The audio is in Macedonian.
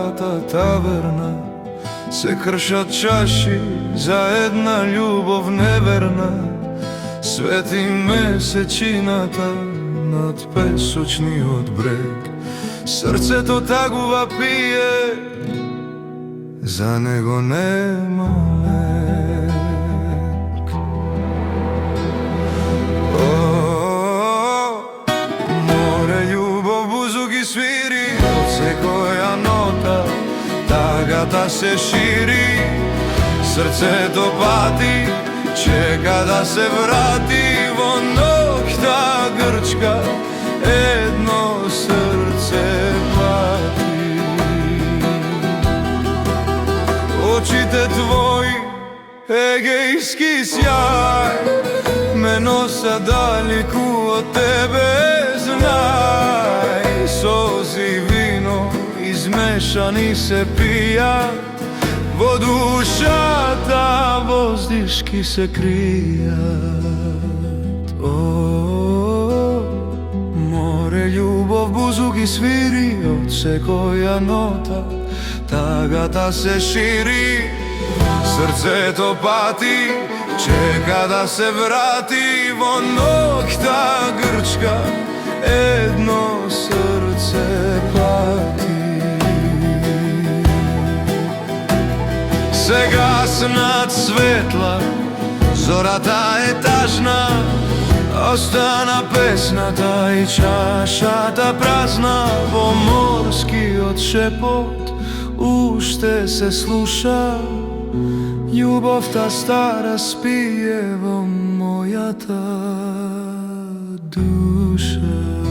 старата таверна се кршат чаши за една љубов неверна. Свети месечината над песочниот брег, срцето тагува пие, за него нема лек. Море љубов бузуки свири, од секоја нота тагата се шири. Срцето пати, чека да се врати во ноќта грчка, едно срце пати. Очите твои, егејски сјај, ме носа далеку од тебе, знај. Сози вино измешани се пијат, во душата воздишки се кријат. Море љубов бузуки свири, од секоја нота тагата се шири. Срцето пати, чека да се врати во ноќта грчка, едно срце пати. Се гаснат светла, зората е тажна, остана песната и чашата празна. Во морскиот шепот уште се слуша, љубовта стара спие во мојата душа.